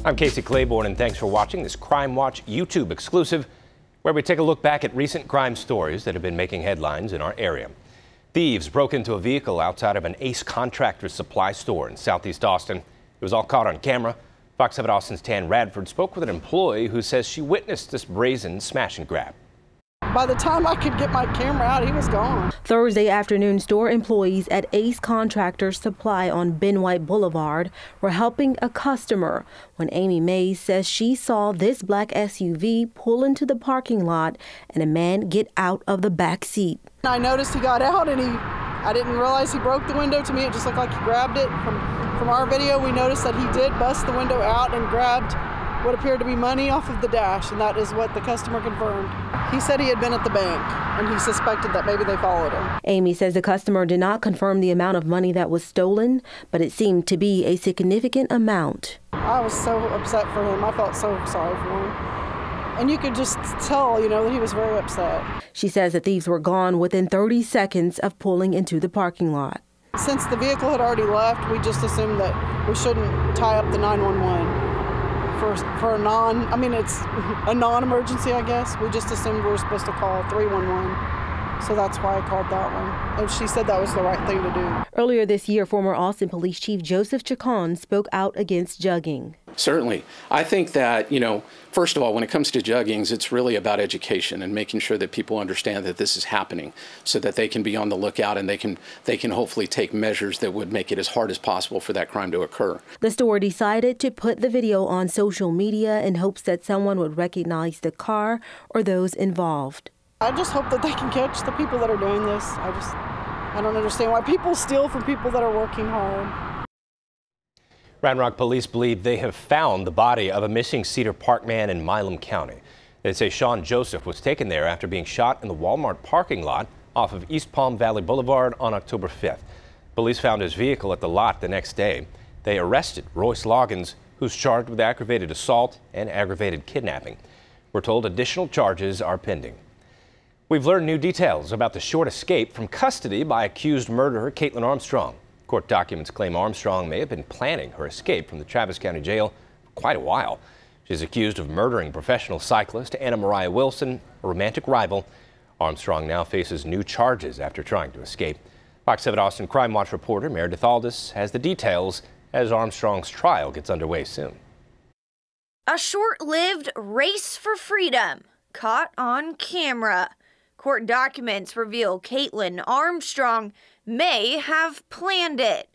I'm Casey Claiborne, and thanks for watching this CrimeWatch YouTube exclusive, where we take a look back at recent crime stories that have been making headlines in our area. Thieves broke into a vehicle outside of an Ace Contractor supply store in Southeast Austin. It was all caught on camera. Fox 7 Austin's Tan Radford spoke with an employee who says she witnessed this brazen smash and grab. By the time I could get my camera out, he was gone. Thursday afternoon, store employees at Ace Contractor Supply on Ben White Boulevard were helping a customer when Amy Mays says she saw this black SUV pull into the parking lot and a man get out of the back seat. I noticed he got out and I didn't realize he broke the window. To me, it just looked like he grabbed it. From our video, we noticed that he did bust the window out and grabbed what appeared to be money off of the dash, and that is what the customer confirmed. He said he had been at the bank, and he suspected that maybe they followed him. Amy says the customer did not confirm the amount of money that was stolen, but it seemed to be a significant amount. I was so upset for him. I felt so sorry for him. And you could just tell, that he was very upset. She says the thieves were gone within 30 seconds of pulling into the parking lot. Since the vehicle had already left, we just assumed that we shouldn't tie up the 911. For it's a non-emergency, I guess. We just assumed we were supposed to call 311. So that's why I called that one. And she said that was the right thing to do. Earlier this year, former Austin Police Chief Joseph Chacon spoke out against jugging. Certainly. I think that, first of all, when it comes to juggings, it's really about education and making sure that people understand that this is happening so that they can be on the lookout and they can hopefully take measures that would make it as hard as possible for that crime to occur. The store decided to put the video on social media in hopes that someone would recognize the car or those involved. I just hope that they can catch the people that are doing this. I don't understand why people steal from people that are working hard. Round Rock police believe they have found the body of a missing Cedar Park man in Milam County. They say Sean Joseph was taken there after being shot in the Walmart parking lot off of East Palm Valley Boulevard on October 5th. Police found his vehicle at the lot the next day. They arrested Royce Loggins, who's charged with aggravated assault and aggravated kidnapping. We're told additional charges are pending. We've learned new details about the short escape from custody by accused murderer Caitlin Armstrong. Court documents claim Armstrong may have been planning her escape from the Travis County Jail for quite a while. She's accused of murdering professional cyclist Anna Mariah Wilson, a romantic rival. Armstrong now faces new charges after trying to escape. Fox 7 Austin CrimeWatch reporter Meredith Aldis has the details as Armstrong's trial gets underway soon. A short-lived race for freedom caught on camera. Court documents reveal Caitlin Armstrong may have planned it.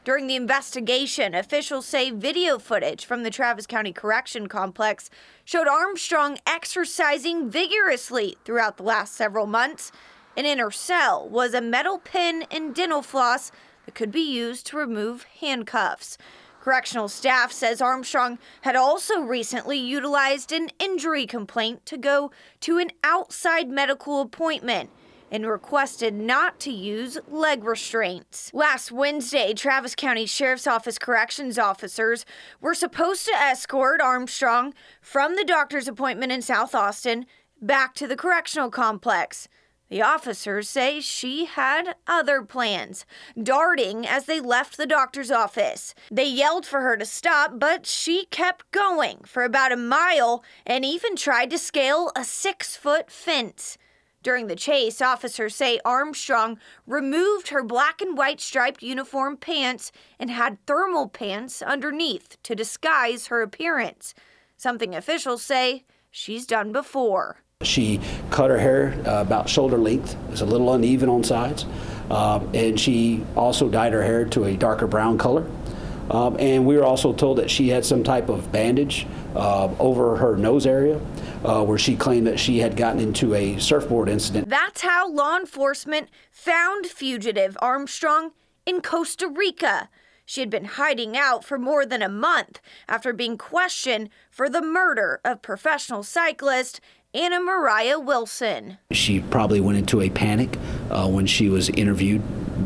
During the investigation, officials say video footage from the Travis County Correction Complex showed Armstrong exercising vigorously throughout the last several months. And in her cell was a metal pin and dental floss that could be used to remove handcuffs. Correctional staff says Armstrong had also recently utilized an injury complaint to go to an outside medical appointment and requested not to use leg restraints. Last Wednesday, Travis County Sheriff's Office corrections officers were supposed to escort Armstrong from the doctor's appointment in South Austin back to the correctional complex. The officers say she had other plans, darting as they left the doctor's office. They yelled for her to stop, but she kept going for about a mile and even tried to scale a 6-foot fence. During the chase, officers say Armstrong removed her black and white striped uniform pants and had thermal pants underneath to disguise her appearance, something officials say she's done before. She cut her hair about shoulder length. It was a little uneven on sides. And she also dyed her hair to a darker brown color. And we were also told that she had some type of bandage over her nose area where she claimed that she had gotten into a surfboard incident. That's how law enforcement found fugitive Armstrong in Costa Rica. She had been hiding out for more than a month after being questioned for the murder of professional cyclist Anna Mariah Wilson. She probably went into a panic when she was interviewed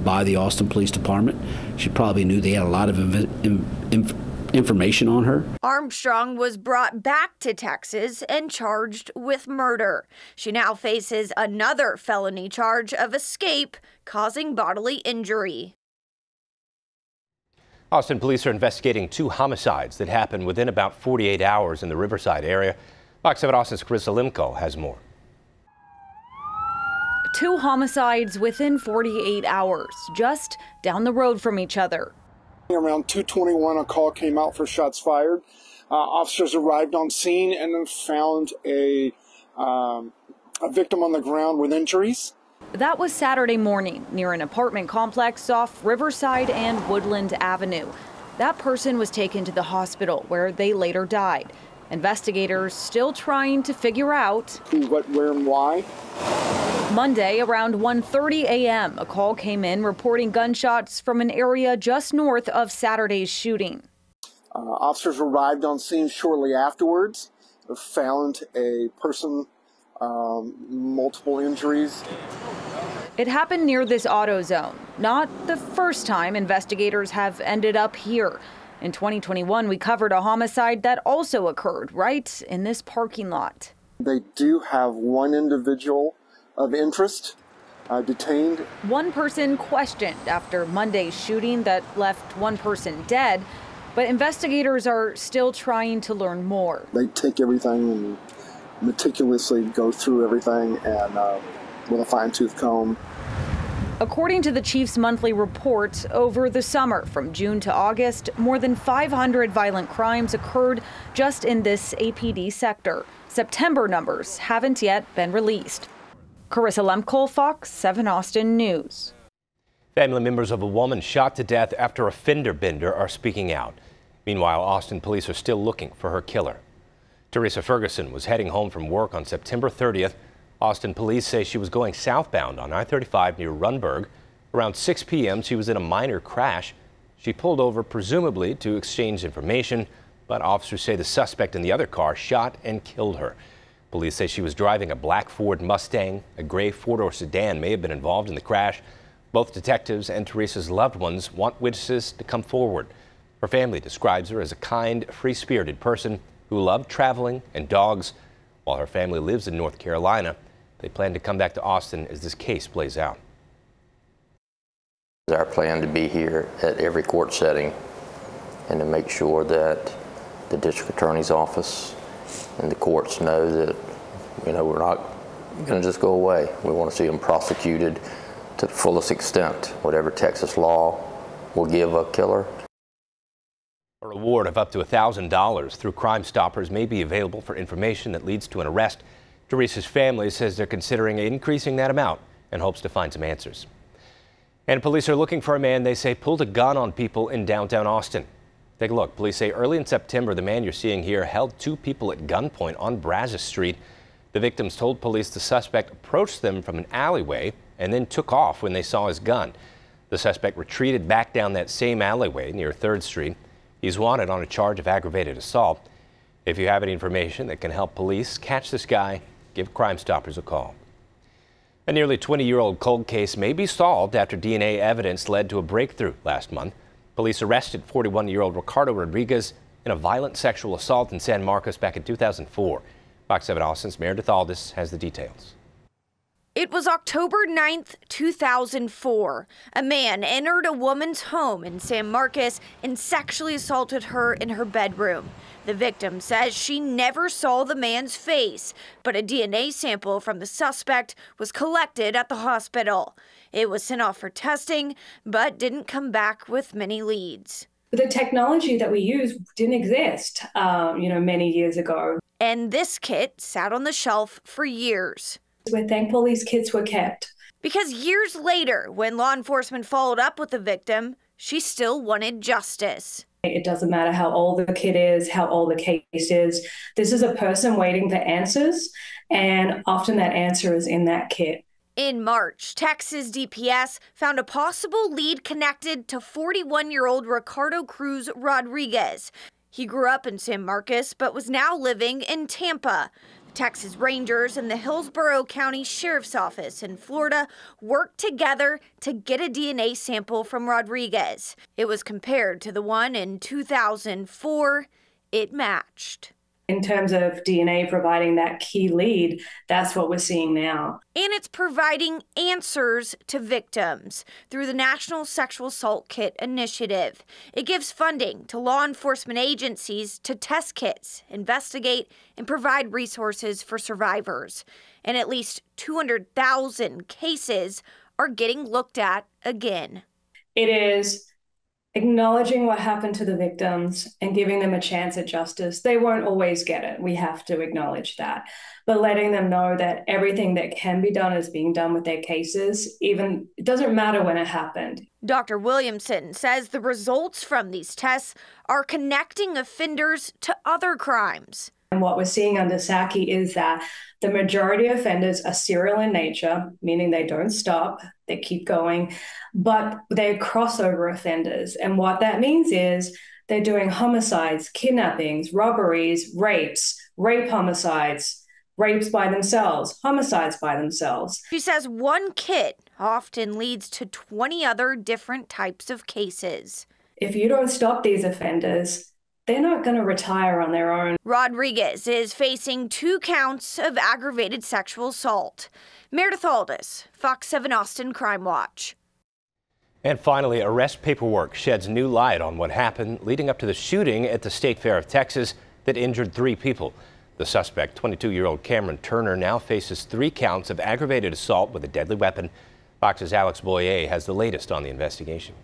by the Austin Police Department. She probably knew they had a lot of information on her. Armstrong was brought back to Texas and charged with murder. She now faces another felony charge of escape causing bodily injury. Austin police are investigating 2 homicides that happened within about 48 hours in the Riverside area. Fox 7 Austin's Carissa Limco has more. 2 homicides within 48 hours, just down the road from each other. Around 2:21, a call came out for shots fired. Officers arrived on scene and then found a victim on the ground with injuries. That was Saturday morning near an apartment complex off Riverside and Woodland Avenue. That person was taken to the hospital where they later died. Investigators still trying to figure out Who, what, where, and why. Monday around 1:30 a.m. a call came in reporting gunshots from an area just north of Saturday's shooting. Officers arrived on scene shortly afterwards, found a person, multiple injuries. It happened near this auto zone. Not the first time investigators have ended up here. In 2021, we covered a homicide that also occurred right in this parking lot. They do have one individual of interest detained. One person questioned after Monday's shooting that left one person dead, but investigators are still trying to learn more. They take everything and meticulously go through everything and with a fine-tooth comb. According to the chief's monthly report, over the summer from June to August, more than 500 violent crimes occurred just in this APD sector. September numbers haven't yet been released. Carissa Lemko, Fox 7 Austin News. Family members of a woman shot to death after a fender bender are speaking out. Meanwhile, Austin police are still looking for her killer. Teresa Ferguson was heading home from work on September 30th. Austin police say she was going southbound on I-35 near Runberg. Around 6 p.m., she was in a minor crash. She pulled over presumably to exchange information, but officers say the suspect in the other car shot and killed her. Police say she was driving a black Ford Mustang. A gray four-door sedan may have been involved in the crash. Both detectives and Teresa's loved ones want witnesses to come forward. Her family describes her as a kind, free-spirited person who loved traveling and dogs. While her family lives in North Carolina, they plan to come back to Austin as this case plays out. It's our plan to be here at every court setting and to make sure that the district attorney's office and the courts know that, we're not going to just go away. We want to see them prosecuted to the fullest extent. Whatever Texas law will give a killer. A reward of up to $1,000 through Crime Stoppers may be available for information that leads to an arrest. Teresa's family says they're considering increasing that amount and hopes to find some answers. And police are looking for a man they say pulled a gun on people in downtown Austin. Take a look. Police say early in September, the man you're seeing here held 2 people at gunpoint on Brazos Street. The victims told police the suspect approached them from an alleyway and then took off when they saw his gun. The suspect retreated back down that same alleyway near 3rd Street. He's wanted on a charge of aggravated assault. If you have any information that can help police catch this guy, give Crime Stoppers a call. A nearly 20-year-old cold case may be solved after DNA evidence led to a breakthrough last month. Police arrested 41-year-old Ricardo Rodriguez in a violent sexual assault in San Marcos back in 2004. Fox 7 Austin's Meredith Aldis has the details. It was October 9th, 2004. A man entered a woman's home in San Marcos and sexually assaulted her in her bedroom. The victim says she never saw the man's face, but a DNA sample from the suspect was collected at the hospital. It was sent off for testing, but didn't come back with many leads. The technology that we use didn't exist, many years ago. And this kit sat on the shelf for years. We're thankful these kits were kept. Because years later, when law enforcement followed up with the victim, she still wanted justice. It doesn't matter how old the kid is, how old the case is. This is a person waiting for answers, and often that answer is in that kit. In March, Texas DPS found a possible lead connected to 41-year-old Ricardo Cruz Rodriguez. He grew up in San Marcos, but was now living in Tampa. Texas Rangers and the Hillsborough County Sheriff's Office in Florida worked together to get a DNA sample from Rodriguez. It was compared to the one in 2004. It matched. In terms of DNA providing that key lead, that's what we're seeing now. And it's providing answers to victims through the National Sexual Assault Kit Initiative. It gives funding to law enforcement agencies to test kits, investigate, and provide resources for survivors. And at least 200,000 cases are getting looked at again. It is acknowledging what happened to the victims and giving them a chance at justice. They won't always get it. We have to acknowledge that. But letting them know that everything that can be done is being done with their cases, even it doesn't matter when it happened. Dr. Williamson says the results from these tests are connecting offenders to other crimes. And what we're seeing under Saki is that the majority of offenders are serial in nature, meaning they don't stop, they keep going, but they're crossover offenders. And what that means is they're doing homicides, kidnappings, robberies, rapes, rape homicides, rapes by themselves, homicides by themselves. She says one kit often leads to 20 other different types of cases. If you don't stop these offenders, they're not going to retire on their own. Rodriguez is facing 2 counts of aggravated sexual assault. Meredith Aldis, Fox 7 Austin Crime Watch. And finally, arrest paperwork sheds new light on what happened leading up to the shooting at the State Fair of Texas that injured 3 people. The suspect, 22-year-old Cameron Turner, now faces 3 counts of aggravated assault with a deadly weapon. Fox's Alex Boyer has the latest on the investigation.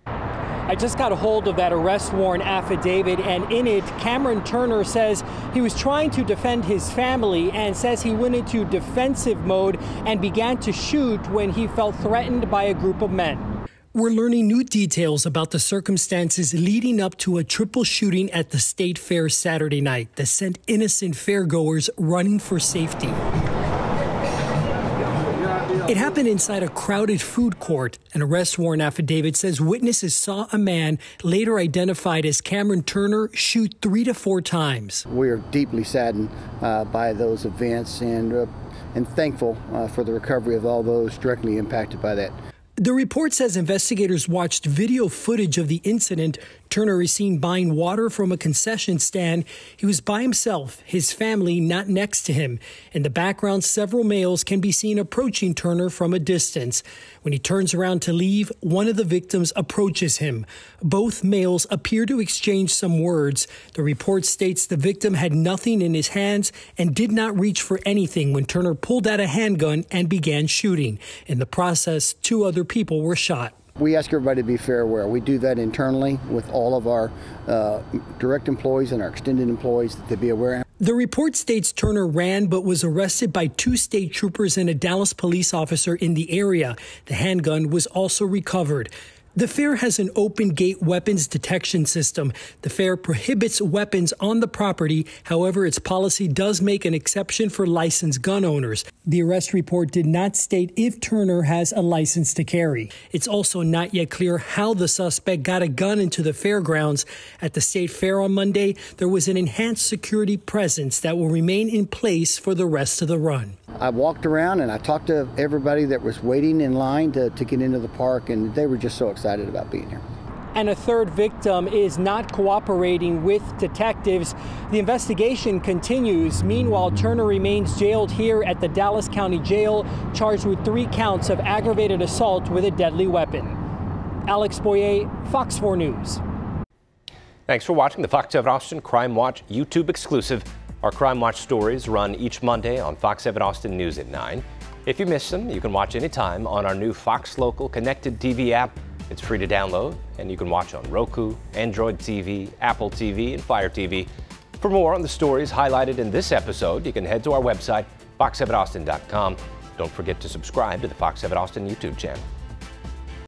I just got a hold of that arrest warrant affidavit, and in it, Cameron Turner says he was trying to defend his family and says he went into defensive mode and began to shoot when he felt threatened by a group of men. We're learning new details about the circumstances leading up to a triple shooting at the State Fair Saturday night that sent innocent fairgoers running for safety. It happened inside a crowded food court. An arrest warrant affidavit says witnesses saw a man, later identified as Cameron Turner, shoot 3 to 4 times. We are deeply saddened by those events and thankful for the recovery of all those directly impacted by that. The report says investigators watched video footage of the incident. Turner is seen buying water from a concession stand. He was by himself, his family not next to him. In the background, several males can be seen approaching Turner from a distance. When he turns around to leave, one of the victims approaches him. Both males appear to exchange some words. The report states the victim had nothing in his hands and did not reach for anything when Turner pulled out a handgun and began shooting. In the process, 2 other people were shot. We ask everybody to be fair aware. We do that internally with all of our direct employees and our extended employees, that they be aware. The report states Turner ran but was arrested by 2 state troopers and a Dallas police officer in the area. The handgun was also recovered. The fair has an open gate weapons detection system. The fair prohibits weapons on the property. However, its policy does make an exception for licensed gun owners. The arrest report did not state if Turner has a license to carry. It's also not yet clear how the suspect got a gun into the fairgrounds. At the State Fair on Monday, there was an enhanced security presence that will remain in place for the rest of the run. I walked around and I talked to everybody that was waiting in line to get into the park, and they were just so excited about being here. And a 3rd victim is not cooperating with detectives. The investigation continues. Meanwhile, Turner remains jailed here at the Dallas County Jail, charged with 3 counts of aggravated assault with a deadly weapon. Alex Boyer, Fox 4 News. Thanks for watching the Fox 7 Austin Crime Watch YouTube exclusive. Our Crime Watch stories run each Monday on Fox 7 Austin News at 9. If you miss them, you can watch anytime on our new Fox Local Connected TV app. It's free to download, and you can watch on Roku, Android TV, Apple TV, and Fire TV. For more on the stories highlighted in this episode, you can head to our website, fox7austin.com. Don't forget to subscribe to the Fox 7 Austin YouTube channel.